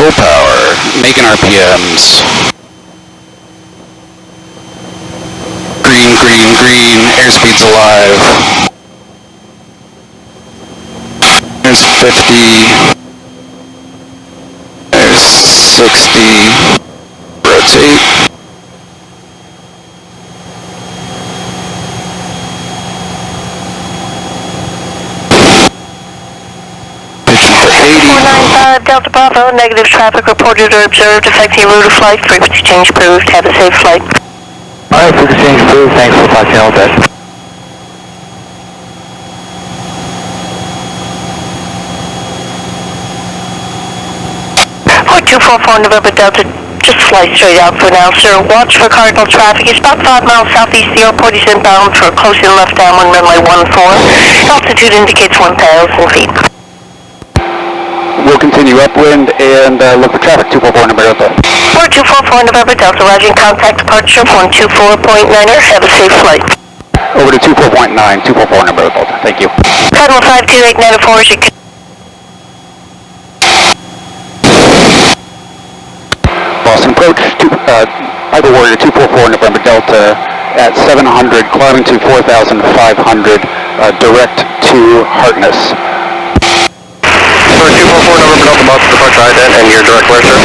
full power, making RPMs. Green, green, green, airspeed's alive. There's 50. There's 60. Rotate. Pitching for 80. 495 Delta Bravo, negative traffic reported or observed affecting route of flight. Frequency change approved. Have a safe flight. Alright, frequency change approved. Thanks for talking all that. 244 November Delta, just fly straight out for now, sir. Watch for cardinal traffic. It's about 5 miles southeast of the airport. He's inbound for a closing left downwind runway 14. Altitude indicates 1,000 feet. We'll continue upwind and look for traffic 244 November Delta. 244 November Delta, roger, contact departure 124.9er. Have a safe flight. Over to 24.9, 244 November Delta. Thank you. Cardinal 52894, as you can. Boston approach, Ivy Warrior 244 November Delta at 700, climbing to 4,500, direct to Hartness. For 244 November Delta, Boston departure ident, and your direct where, sir?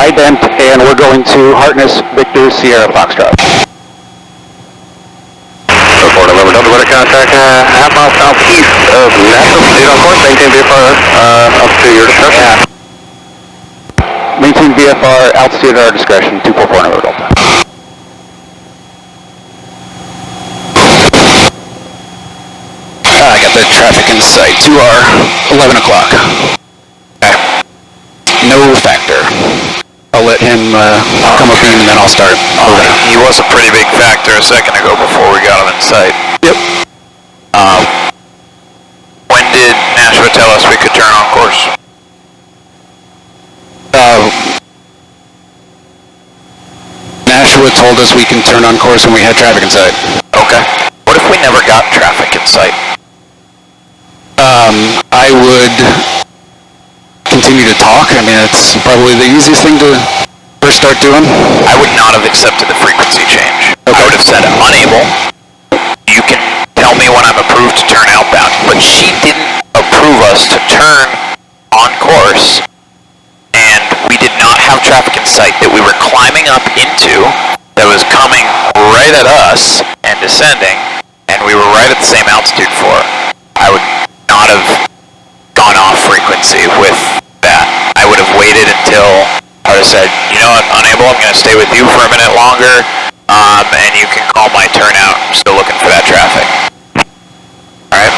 Ident, and we're going to Hartness, Victor, Sierra, Foxtrot. 244 November Delta, weather contact, half mile southeast of Nashua. Proceed on course, maintain VFR up to your discretion. Yeah. Maintain VFR, altitude at our discretion, 244 November Delta. I got the traffic in sight, 2R, 11 o'clock. Okay. No factor. I'll let him come up in and then I'll start. He was a pretty big factor a second ago before we got him in sight. Yep. When did Nashua tell us we could turn on course? Nashua told us we can turn on course when we had traffic in sight. Okay. What if we never got traffic in sight? I would continue to talk. I mean, it's probably the easiest thing to first start doing. I would not have accepted the frequency change. Okay. I would have said unable. You can tell me when I'm approved to turn outbound, but she didn't approve us to turn on course, and we did not have traffic in sight that we were climbing up into that was coming right at us and descending, and we were right at the same altitude for. I would not have gone off frequency with that. I would have waited until I would have said, you know what, unable, I'm going to stay with you for a minute longer, and you can call my turnout. I'm still looking for that traffic. Alright?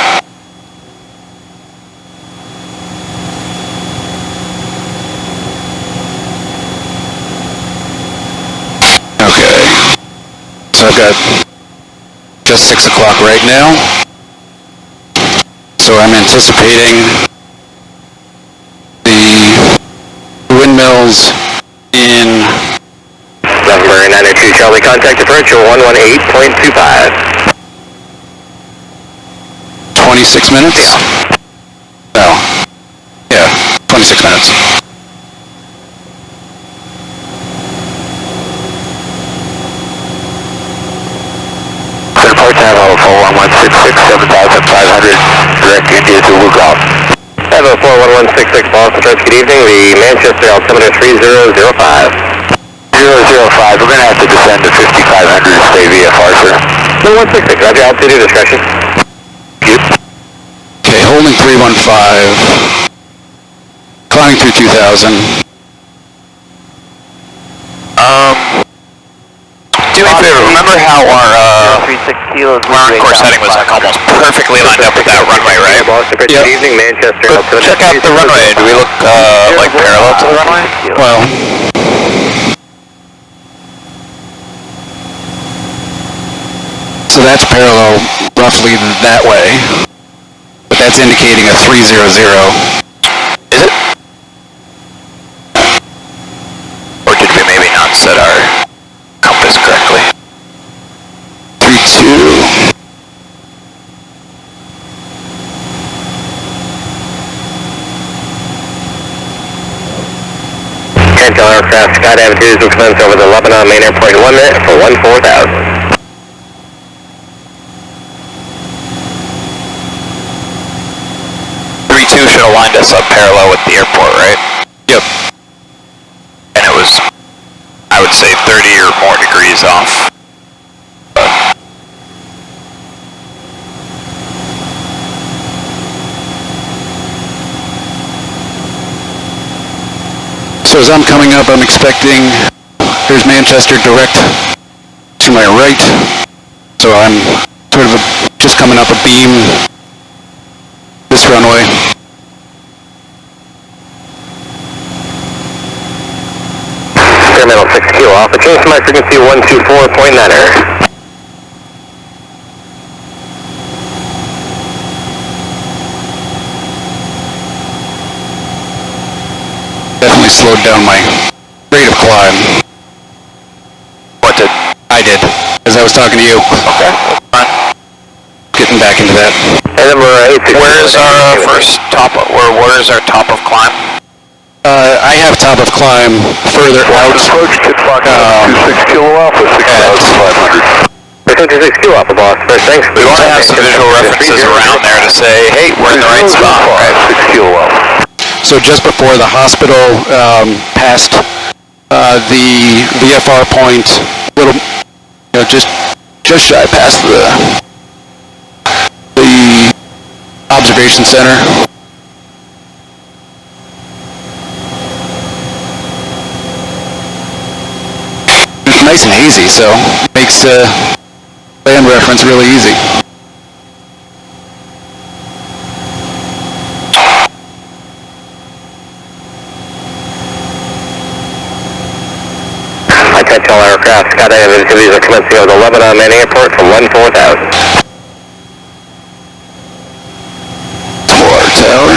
Okay. So I've got just 6 o'clock right now. So I'm anticipating the windmills in November 902 Charlie, contact differential 118.25. 26 minutes? No. Yeah, 26 minutes. Report time on 41166, 7,500, direct India to Lookout. Have a 41166 Boston, good evening, the Manchester altimeter 3005. 005, we're going to have to descend to 5,500 to stay VFR, sir. 166, roger, altitude discretion. Okay, holding 315, climbing through 2,000. Do me a favor, remember how our course heading was like almost perfectly lined up with that runway, right? Good evening, Manchester altimeter. Check out the runway. Do we look like parallel to the runway? Well, so that's parallel roughly that way, but that's indicating a 300. Is it? Or did we maybe not set our compass correctly? 32. aircraft skydive duties will commence over the Lebanon main airport in 1 minute for 14,000. 3-2 should have lined us up parallel with the airport, right? Yep. And it was, I would say, 30 or more degrees off. So as I'm coming up, I'm expecting, there's Manchester direct to my right. So I'm sort of just coming up a beam this runway. Terminal 6 kilo Alpha, change to my frequency 124.9er. Definitely slowed down my rate of climb. What did? I did, as I was talking to you. Okay, fine. Getting back into that. And number 86. Where is our first top, where is our top of climb? I have top of climb further out. Approach to clock 26 kilo Alpha, 6,500. 26 kilo Alpha, boss. First, thanks. We want to have some visual references around there to say, hey, we're in the right spot, right? 6 kilo Alpha. So just before the hospital, past the VFR point, little, just shy past the observation center. It's nice and hazy, so it makes land reference really easy. I can't tell aircraft skydive activities are commencing over the Lebanon main airport for 14,000. Water tower.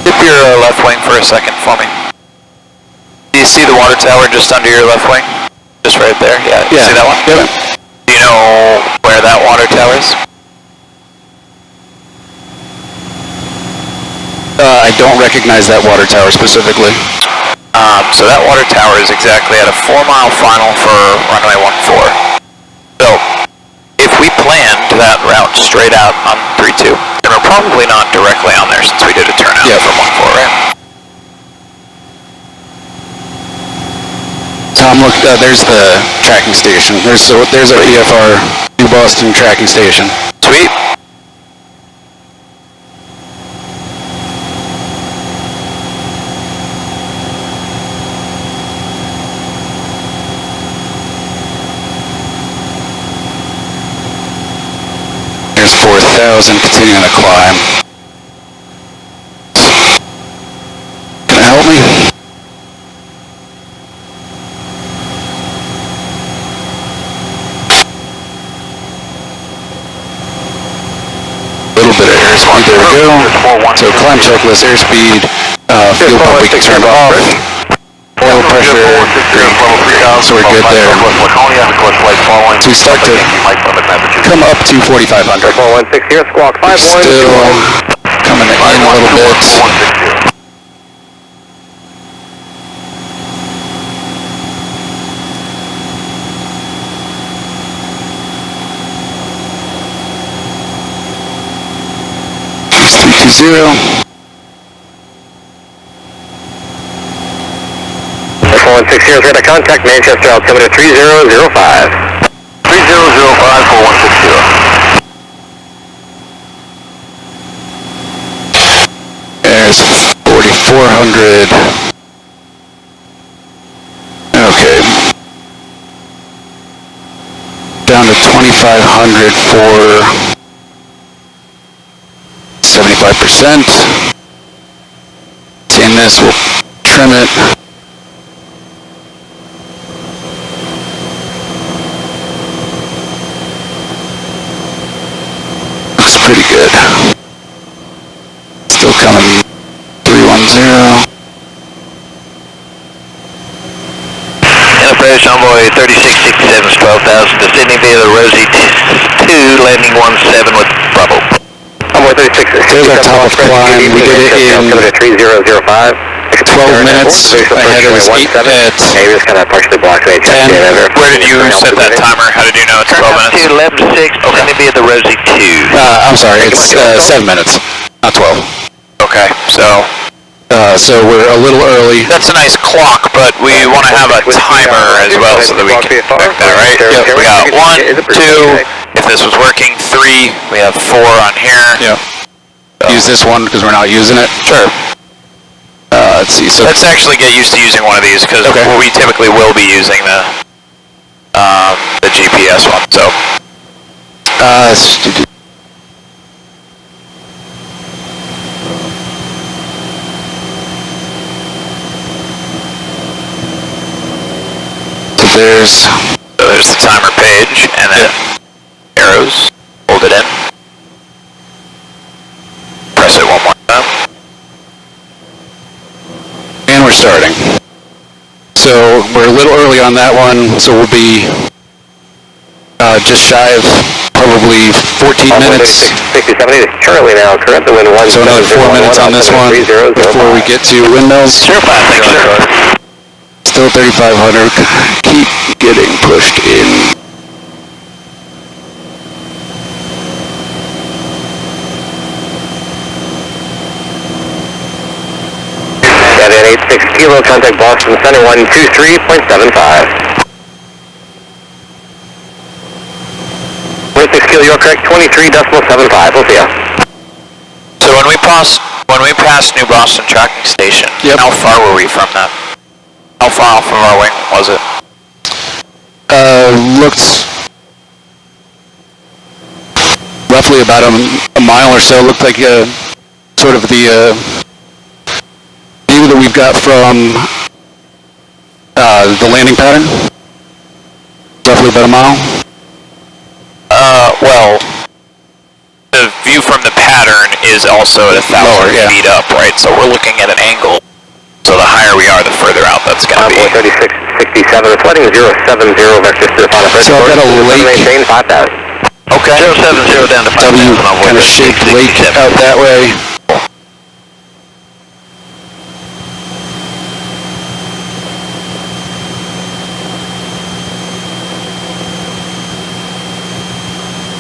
Dip your left wing for a second for me. Do you see the water tower just under your left wing? Just right there? Yeah. You see that one? Yep. Do you know where that water tower is? I don't recognize that water tower specifically. So that water tower is exactly at a 4-mile final for runway 14. So, if we planned that route straight out on 32, then we're probably not directly on there since we did a turnout from 14, right? Tom, look, there's the tracking station. There's a VFR New Boston tracking station. Sweet. There's 4,000, continuing to climb. Can you help me? Little bit of airspeed, there we go. So climb checklist, airspeed, fuel pump we can turn off. Oil pressure, so we're good there. So we start to come up to 4,500. 416 here, squawk 5. Still coming in a little bit. Zero. 416 here is ready to contact Manchester altimeter 3005. 3005 4160. There's 4,400. Okay. Down to 2,500 for 75%. Seeing this, we'll trim it. Looks pretty good. Still coming 310. 3667 is 12,000. Descending via the Rosie 2, landing 17 with Bravo. Envoy 3667. There's our top climb. We did it in 3005. 12 minutes. Ahead of us 8 at Hey, we just kind of partially blocked the 10. Where did you set that timer? How did you know it's 12 minutes? 2, left 6, descending via the Rosie 2. I'm sorry, it's 7 minutes, not 12. Okay, so So we're a little early. that's a nice clock, but we want to have a timer as well so that we can affect that, right? Yep. We got 1, 2, if this was working, 3, we have 4 on here. Yep. Use this one because we're not using it. Sure. Let's see. So Let's actually get used to using one of these because Okay. we typically will be using the GPS one. So there's there's the timer page and then arrows. Hold it in. Press it one more time. and we're starting. So we're a little early on that one. So we'll be just shy of probably 14 minutes. 6070 is Charlie now. Currently wind 1. So another 4 minutes on this one before we get to windmills. Sure, fine, thanks, sir. Still 3,500. Keep getting pushed in. Got an 86 kilo, contact Boston Center 123.75. 6 kilo, you're correct, 23.75. We'll see ya. So when we passed New Boston Tracking Station, Yep. how far were we from that? How far off of our wing was it? Looked roughly about a mile or so. Looked like sort of the view that we've got from the landing pattern. Roughly about a mile. Well, the view from the pattern is also at 1,000 Lower, yeah. feet up, right? So we're looking at an angle. So the higher we are, the further out that's going to be. 3667, flooding 070, vector to the final first. So I've got a lake. Maintain 5,000. Okay. 070 down to 5,000 W on kind of shaped lake out that way.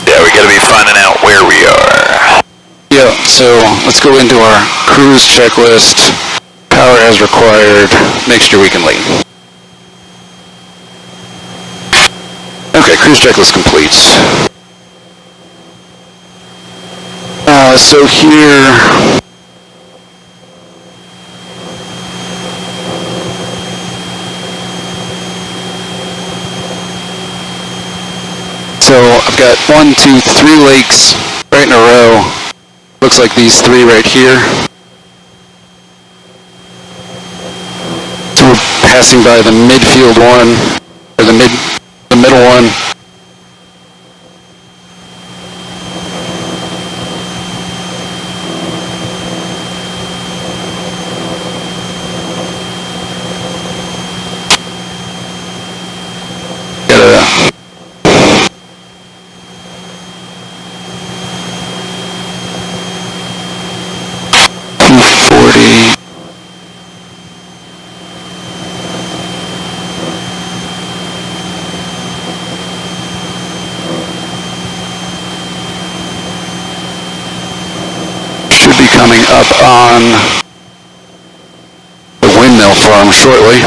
Yeah, we got to be finding out where we are. Yeah, so let's go into our cruise checklist. Power as required. Mixture we can lean. Okay, cruise checklist complete. So here... So I've got 1, 2, 3 lakes right in a row. Looks like these 3 right here. So we're passing by the midfield one, or the middle one. Got a 240. Should be coming up on the windmill farm shortly.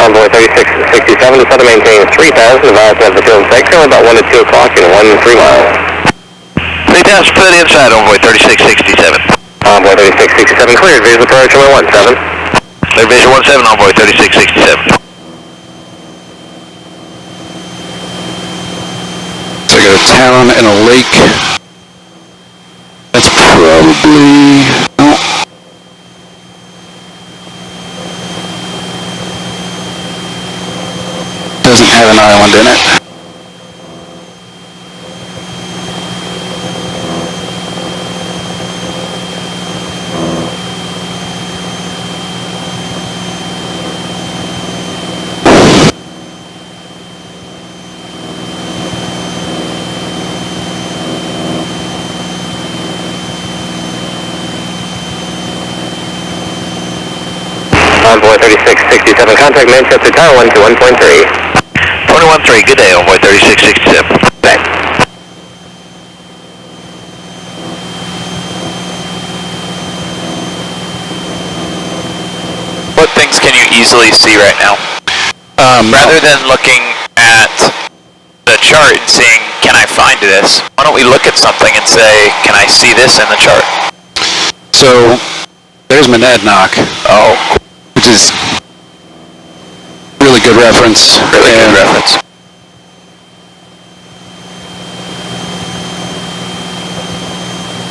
Envoy 3667, set to maintain 3,000, advise to have the field inside, currently about 1 to 2 o'clock and 1 3 miles. 3,000 foot inside, Envoy 3667. Envoy 3667, cleared, visual approach, runway 17. Clear vision 17, Envoy 3667. So I got a town and a lake. That's probably... No. Doesn't have an island in it. Envoy 3667, contact Manchester Tower 121.3. 21-3, good day, Envoy 3667. Thanks. What things can you easily see right now? Rather than looking at the chart and seeing, can I find this? Why don't we look at something and say, can I see this in the chart? So, there's Monadnock. Oh, Which is really good reference. really good reference.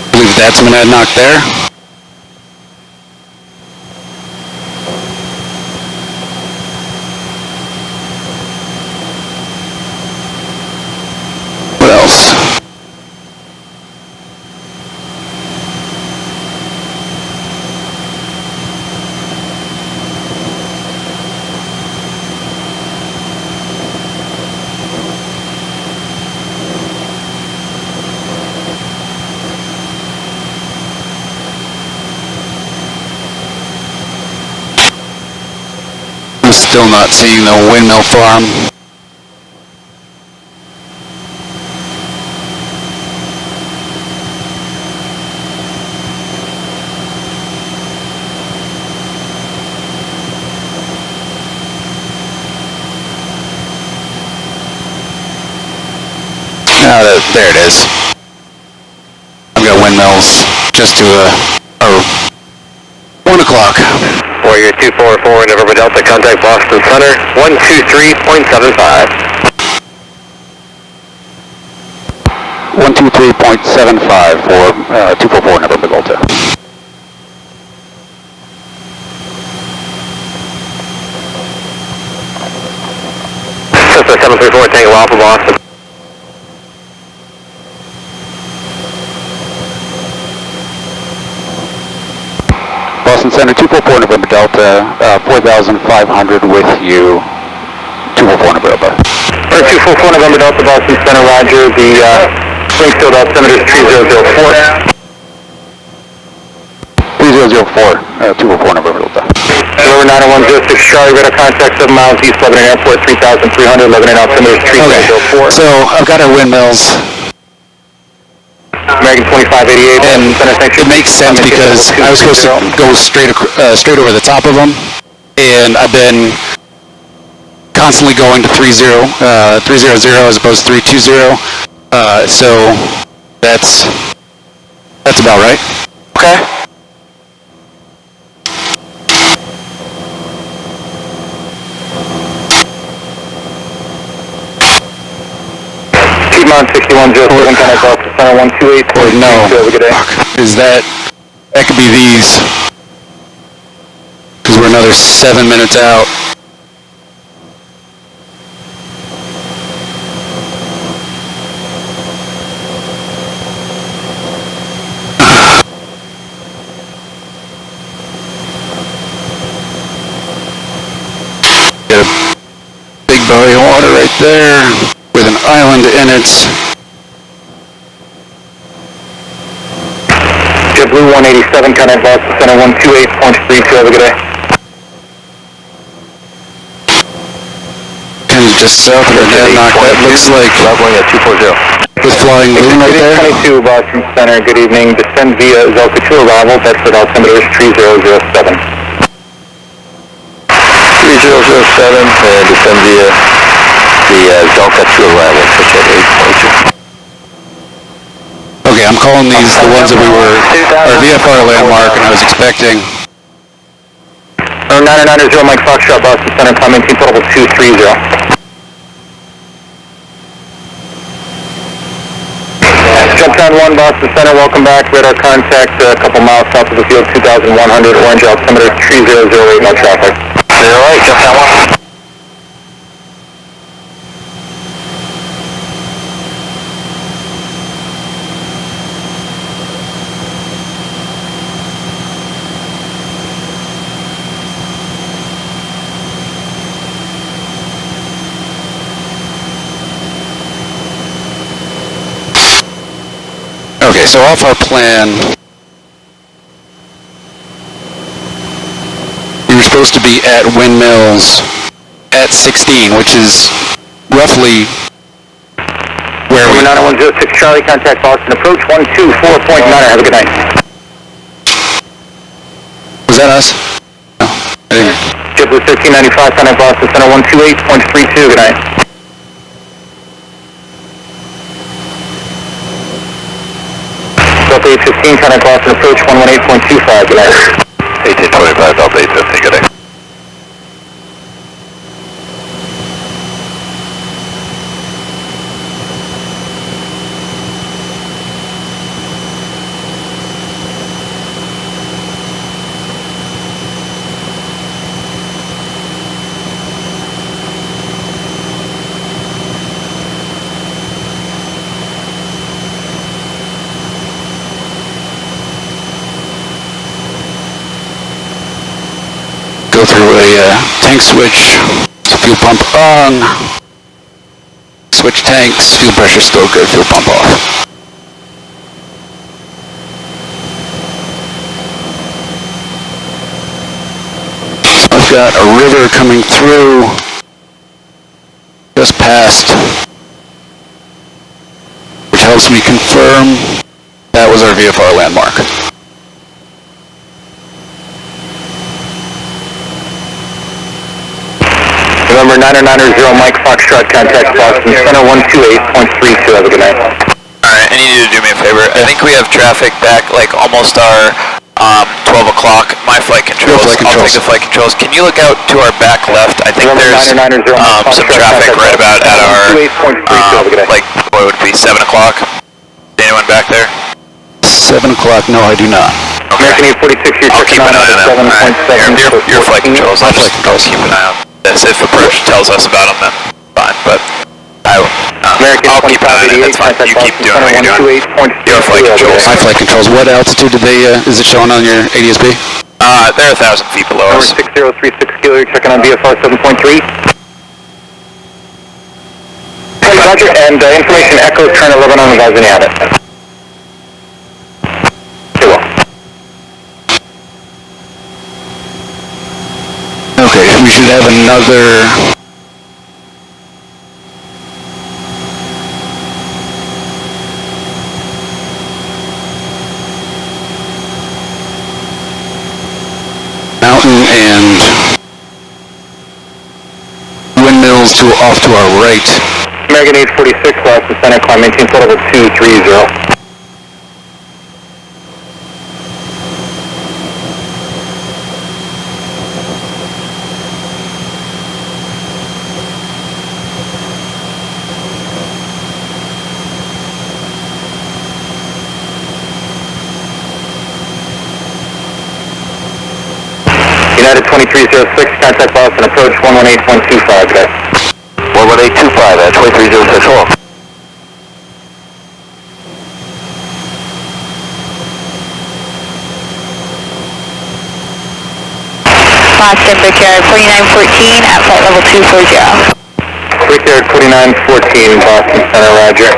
I believe that's Monadnock there. What else? I'm still not seeing the windmill farm. There it is. I've got windmills just to 1 o'clock. Warrior 244, November Delta, contact Boston Center 123.75. 123.75 for 244 November Delta. Cessna 734, Tango Alpha, Boston. Boston Center 244 November Delta, 4,500 with you. 244 November. 244 November Delta, Boston Center, Roger. The Springfield altimeter is 3004. 3004, 244 November Delta. November 90106 Charlie, radar contact 7 miles east, Lebanon Airport, 3,300, Lebanon altimeter is 3004. So I've got our windmills. American 2588. And it makes sense because I was supposed to go straight over the top of them, and I've been constantly going to 300 as opposed to 320. So that's about right. Okay. Piedmont 6107, contact Boston Center 128. Or no, is that could be these, because we're another 7 minutes out. Get a big body of water right there with an island in it. JetBlue 187, contact Boston Center 128.32, have a good day. Kind of just south of Monadnock, that looks like Leveling at 240. with Flying Loon right there. 22 Boston Center, good evening. Descend via Zelka 2 arrival, Bedford altimeter is 3007. 3007, and descend via the Zelka 2 arrival, pitch at 8.2. Okay, I'm calling these the ones that we were, our VFR landmark, and I was expecting. 990 Mike Foxtrot, Boston Center, climb maintain total 230. Jumptown 1, Boston Center, welcome back. Radar contact a couple miles south of the field, 2,100, orange altimeter 3008, no traffic. 08, Jumptown 1. Okay, so off our plan, we you're supposed to be at windmills at 16, which is roughly where we... 9106 Charlie, contact Boston Approach 124.9. Have a good night. Was that us? No, I didn't. JetBlue 1395, contact Boston Center 128.32. Good night. Delta 815, contact Boston Approach 118.25. Good night. 1825, Delta 815, good night. Go through a tank switch, fuel pump on, switch tanks, fuel pressure still good, fuel pump off. I've got a river coming through, just past, which helps me confirm that was our VFR landmark. November 9990 Mike Foxtrot, contact Boston Center 128.32. Have a good night. Alright, I need you to do me a favor. I think we have traffic back like almost our 12 o'clock. My flight controls. I'll take the flight controls. Can you look out to our back left? I think there's some traffic right about at our like what would it be 7 o'clock? Anyone back there? 7 o'clock? No, I do not. Okay. American 846, you're I'll keep an eye on them. Your flight controls. I'll just keep an eye on this. If approach tells us about them, then fine. But I'll keep an eye on it. That's fine. You keep doing what you're doing. Your flight controls. My flight controls. What altitude do they? Is it showing on your ADSB? They're 1,000 feet below us. 6036 Kilo, you're checking on VFR 7.3. Roger, and information echoes, turn 11 on the advising at it. Very well. Okay, we should have another... mountain and windmills off to our right. American 846, Boston Center, climb maintain flight level 230. United 2306, contact Boston approach 118.25, guys. 118.25, 2306, hold. Boston, Brickyard 4914 at flight level 240. Brickyard 4914, Boston Center, roger.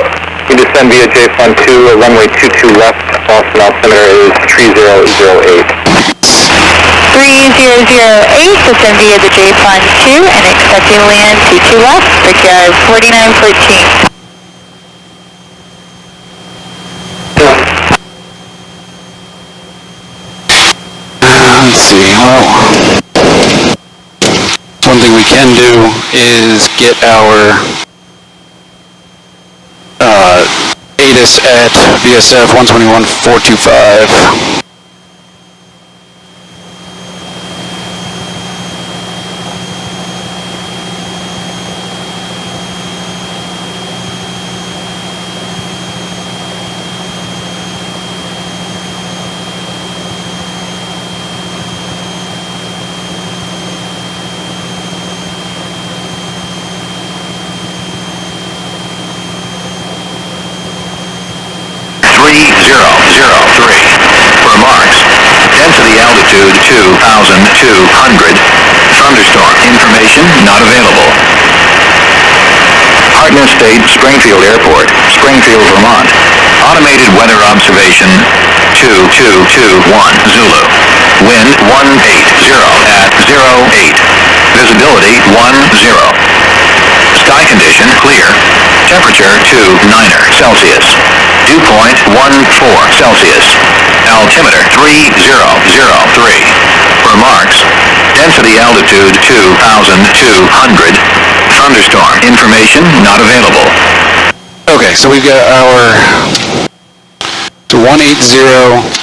You descend via J-Fund 2, runway 22 left, Boston altimeter is 3008. 3008, descend via the J-Fund 2 and expecting land 22 left, Brickyard 4914. Let's see, well, one thing we can do is get our ATIS at VSF 121.425. Remarks. Density altitude 2,200. Thunderstorm. Information not available. Partner State Springfield Airport, Springfield, Vermont. Automated weather observation 2221 Zulu. Wind 180 at 08. Visibility 10. Sky condition clear. Temperature 29 Celsius. Dew point 14 Celsius. Altimeter 3003. Remarks. Density altitude 2,200. Thunderstorm information not available. Okay, so we've got our to 180.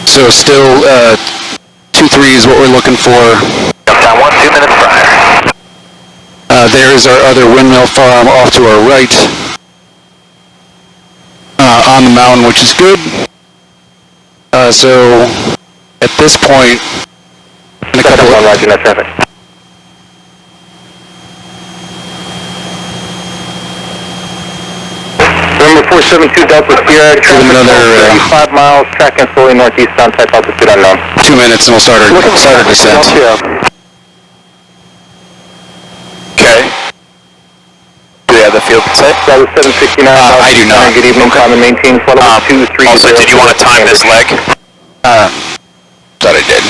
So still 23 is what we're looking for. Down 2 minutes prior. There's our other windmill farm off to our right on the mountain, which is good. So at this point, in a couple of... Roger, no traffic. Number 472 Delta Sierra, traffic another 35 miles, tracking slowly northeastbound, type altitude unknown. 2 minutes and we'll start our descent. Okay. Do we have the field set? That was 769. I do not. Good evening, climb and maintain flight level 230. Also, did you want to time this leg? Thought I did.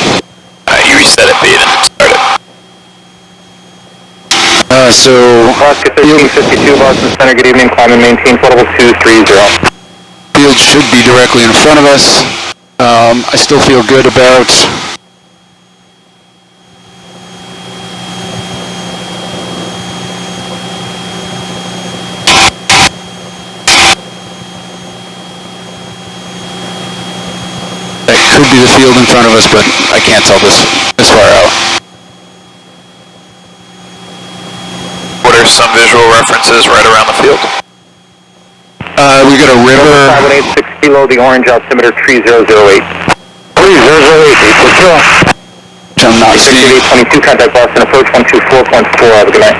You reset it, but you didn't start it. So... Alaska 1352, Boston Center, good evening, climb and maintain flight level 230. Field should be directly in front of us. I still feel good about... That could be the field in front of us, but I can't tell this far out. What are some visual references right around the field? We got a river... 518 kilo, the orange altimeter 3008. 3008, 840. Which I'm not seeing. 822, contact Boston approach 124.4, have a good night.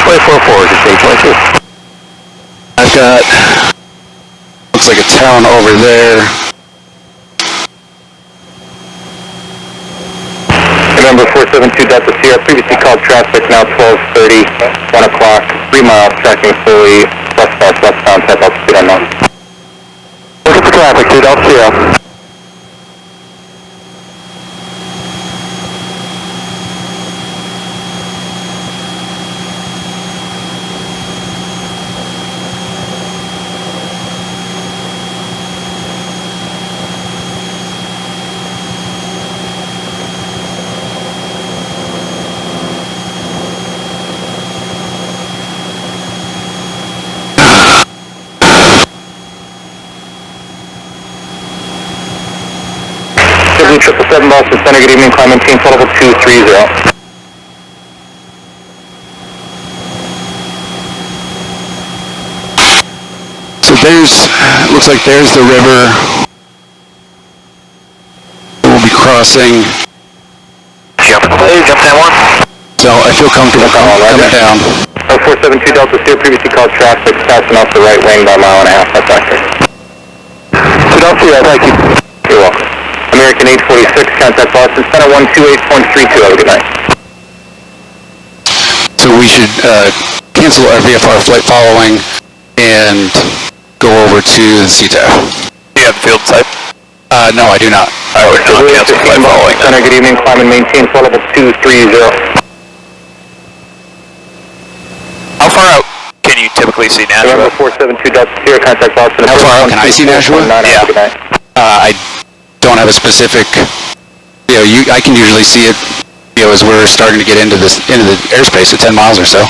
244, just 822. I've got... Looks like a town over there. Remember 472 Delta Sierra, previously called traffic, now 12:30, 1 o'clock, 3 miles, tracking slowly, westbound, type altitude unknown. Look at the traffic, 2 Delta Sierra. Triple seven Boston Center, good evening, climb and maintain flight level 230. So looks like there's the river. We'll be crossing. Jump that one. So I feel comfortable coming down. 472 Delta Sierra, previously called traffic, passing off the right wing by a mile and a half, that's accurate. 2 Delta Sierra, thank you. You're welcome. American 846, contact Boston Center 128.32, have a good night. So we should cancel our VFR flight following and go over to the CTAF. Do you have field type? No, I do not. I would not cancel flight following. Center, good evening, climb and maintain flight level 230. How far out can you typically see Nashua? November 472 Delta Sierra, contact Boston. How far out can I see Nashua? Yeah. I don't have a specific, I can usually see it, as we're starting to get into the airspace at 10 miles or so.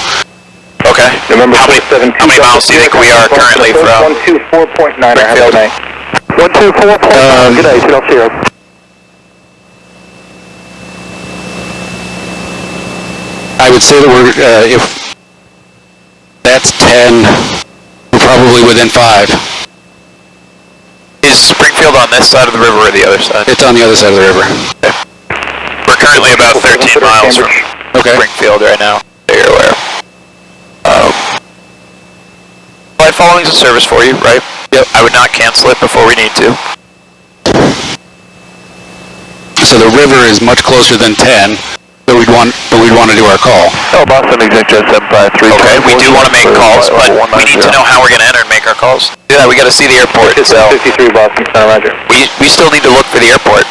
Okay. November How many miles do you think we are currently from? 124.9, have a good night. 124.9, good night, Delta Sierra. I would say that we're, if that's 10, we're probably within 5. Is Springfield on this side of the river or the other side? It's on the other side of the river. Okay. We're currently about 13 miles from Springfield right now. You're aware. Flight following is a service for you, right? Yep. I would not cancel it before we need to. So the river is much closer than 10. But we'd want to do our call. Oh, Boston exit jet 753. Okay, we do want to make calls, but we need to know how we're going to enter and make our calls. Yeah, we got to see the airport, so 53 Boston, Roger. we still need to look for the airport.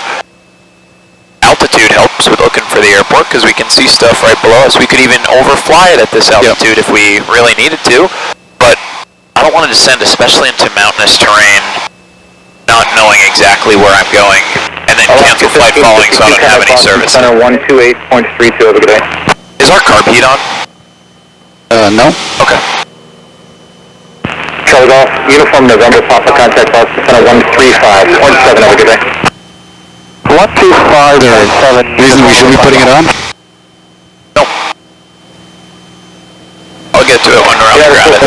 Altitude helps with looking for the airport because we can see stuff right below us. We could even overfly it at this altitude if we really needed to, but I don't want to descend, especially into mountainous terrain, not knowing exactly where I'm going, and then cancel flight following so I don't have any service. Center 128.32 over the day. Is our carb heat on? No. Okay. Charlie Golf, Uniform November, Papa contact Boston Center 135.7 over the day. 125.7. Reason we should be putting it on? Nope. I'll get to it when we're on the ground at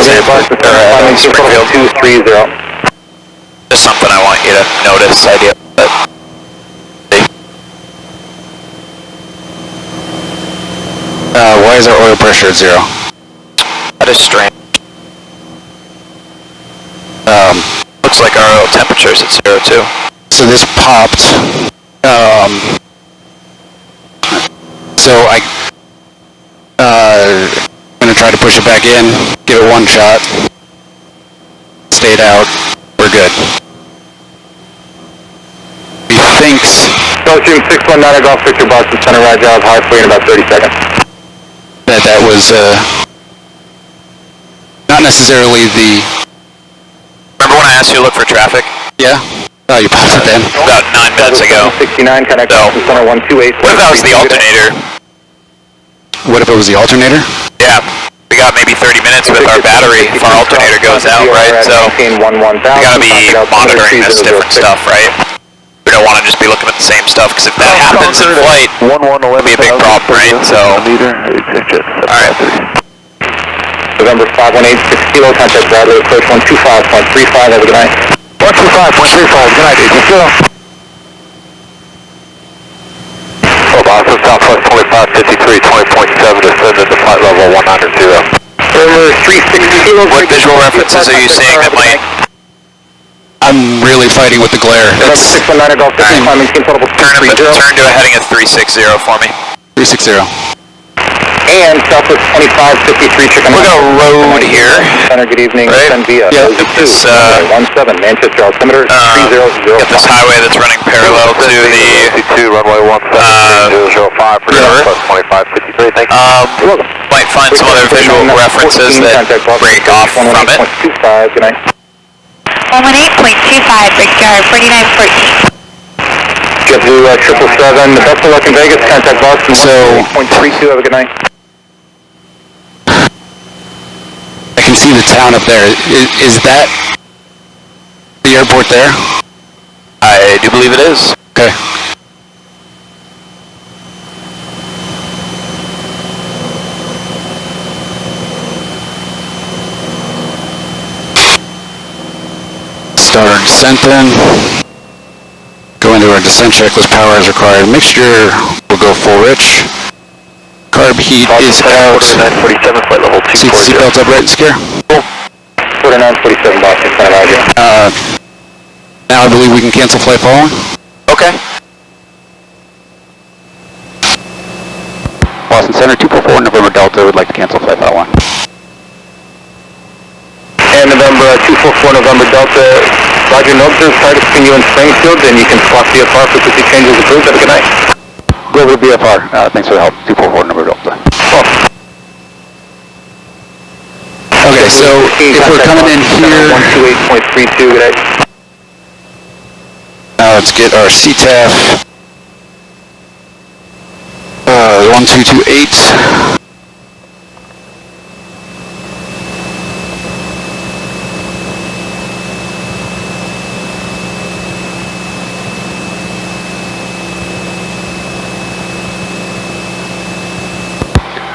Springfield. 230. Just something I want you to notice, idea. But Why is our oil pressure at 0? that is strange. Looks like our oil temperature's at 0 too. So this popped. So I'm gonna try to push it back in, give it one shot, stayed out, we're good. He thinks Belgium 619 Golf Victor Boston Center, ride job, high free in about 30 seconds. that was not necessarily the, Remember when I asked you to look for traffic? yeah? Oh, you popped it then. About 9 minutes ago. 69, connect No. Boston Center 128. What if that was the alternator? What if it was the alternator? Yeah. We got maybe 30 minutes with our battery if our alternator goes out, right? So we gotta be monitoring this different stuff, right? We don't want to just be looking at the same stuff, because if that happens in flight, it'll be a big problem, right? So, alright. November 518, 6 kilo, contact Bradley, approach 125.35 over the night. 125.35, good night, 8 kilo. Oh, Boston, Southwest 2553, 20.7, descended to flight level 190. November 360 kilo. What visual references are you seeing that might... I'm really fighting with the glare. November 619 Golf Victor, climbing team total Turn to a heading of 360 for me. 360. And Southwest 2553, chicken. We're gonna road here. Center, good evening, Right. send via. Yeah, Those this, 17, Manchester, altimeter 300. Got this highway that's running parallel to the... 52, runway 17005 for Southwest 2553, thank you. Might find some other visual references that break off from it. 118.25, good night. 118.25, Victor, 4914. Get to 777, the best of luck in Vegas, contact Boston. So, 1.32, have a good night. I can see the town up there. Is that the airport there? I do believe it is. Okay. Start our descent then. Go into our descent checklist, power as required. Mixture will go full rich. Carb heat is out. 4947, flight level 240. Seatbelt up right and secure. 4947, Boston, Center, roger. Now I believe we can cancel flight following. Okay. Boston Center 244 November Delta would like to cancel flight following. And November 244 November Delta, roger, no observed flight between you and Springfield, and you can swap VFR for 50 changes approved. Have a good night. Go over to BFR. Thanks for the help. 244 November Delta. Okay, so if we're coming in here, 128.32, good night. let's get our CTAF 1228.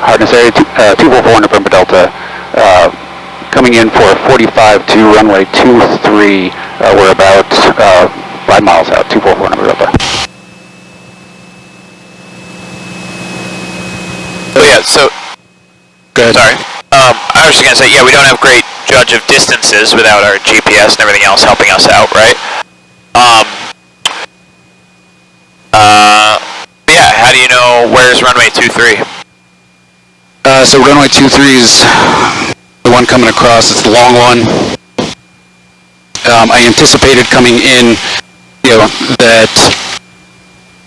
Hardness area 244 November Delta, coming in for 45 to runway 23. We're about 5 miles out, 244 November Delta. Oh yeah, so... Go ahead. Sorry. I was just gonna say, yeah, we don't have great judge of distances without our GPS and everything else helping us out, right? Yeah, how do you know where's runway 23 23? So runway 23 is the one coming across. It's the long one. I anticipated coming in, that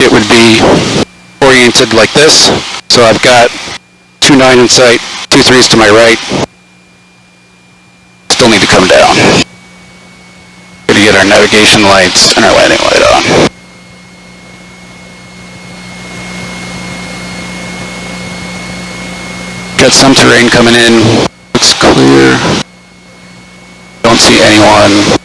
it would be oriented like this. So I've got 29 in sight, 23s to my right. Still need to come down. Going to get our navigation lights and our landing light on. Got some terrain coming in. Looks clear. Don't see anyone.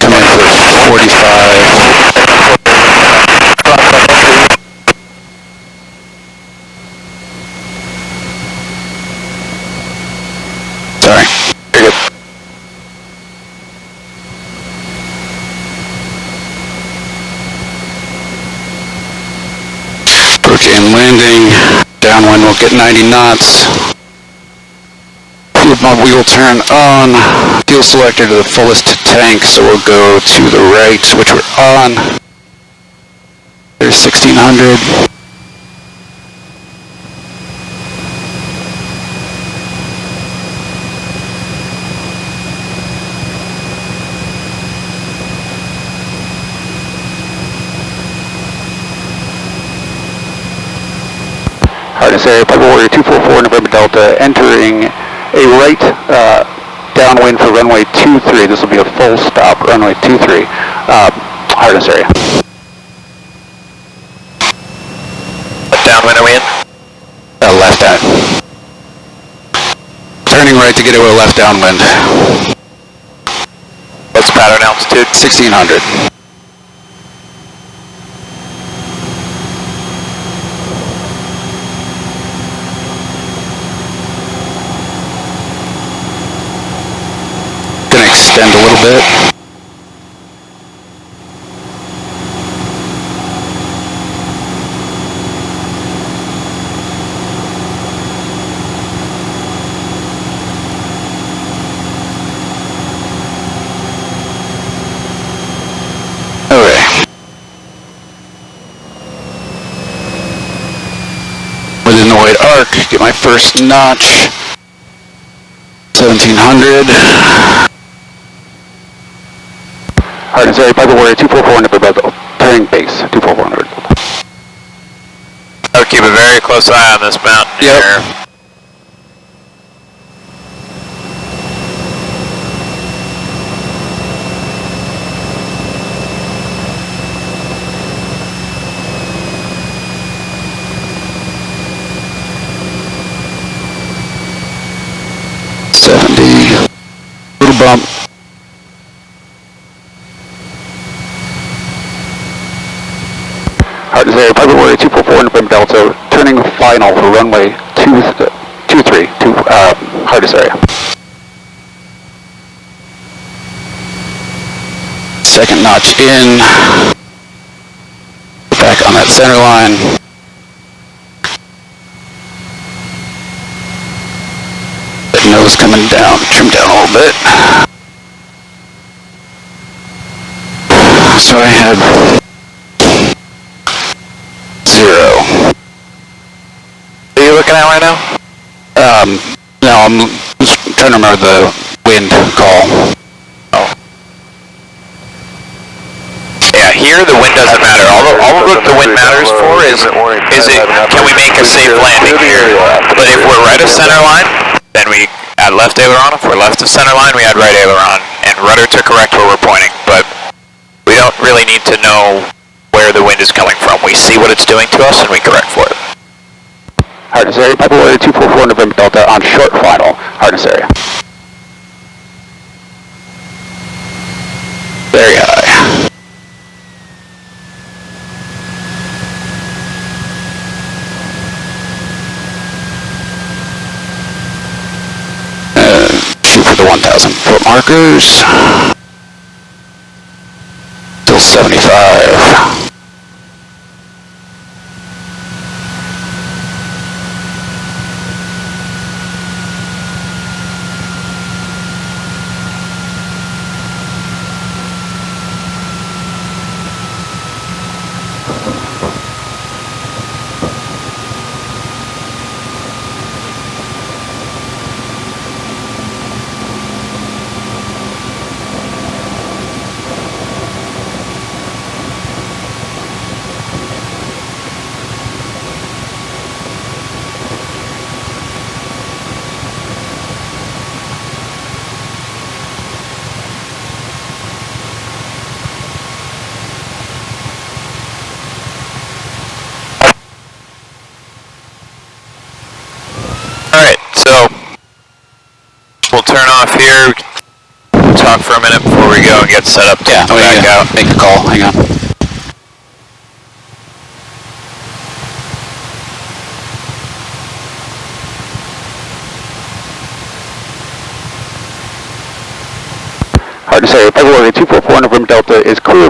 Come in for 45. Sorry. You're good. Approach and landing. Downwind will get 90 knots. Fuel pump, we will turn on. Fuel selector to the fullest tank, so we'll go to the right, which we're on. There's 1600. Hardness area, Purple Warrior 244 November Delta, entering a right downwind for runway 23. This will be a full stop, runway 23. Hardness area. What downwind are we in? Left down. Turning right to get to a left downwind. What's the pattern altitude? 1600. Gonna extend a little bit. Okay. Within the white arc, get my first notch. 1700. Hardness area, Purple Warrior 244 November, turning base, 244 November. I would keep a very close eye on this mountain here. Little bump. Hardness area, Purple Warrior 244 November Delta, turning final for runway 23 to hardness area. Second notch in. Back on that center line. That nose coming down, trim down a little bit. So I have 0. What are you looking at right now? No, I'm just trying to remember the wind call. Oh. Yeah, here the wind doesn't matter. All the wind matters for is can we make a safe landing here? But if we're right of center line, then we add left aileron. If we're left of center line, we add right aileron. And rudder to correct where we're pointing. But we don't really need to know where the wind is coming from. We see what it's doing to us and we correct for it. Hardness area, Purple Warrior 244 November Delta on short final, hardness area. Very high. Shoot for the 1,000 foot markers. Still 75. So, we'll turn off here, talk for a minute before we go and get set up to back out. Make the call, hang on. Hard to say. February 244 November Delta is clear.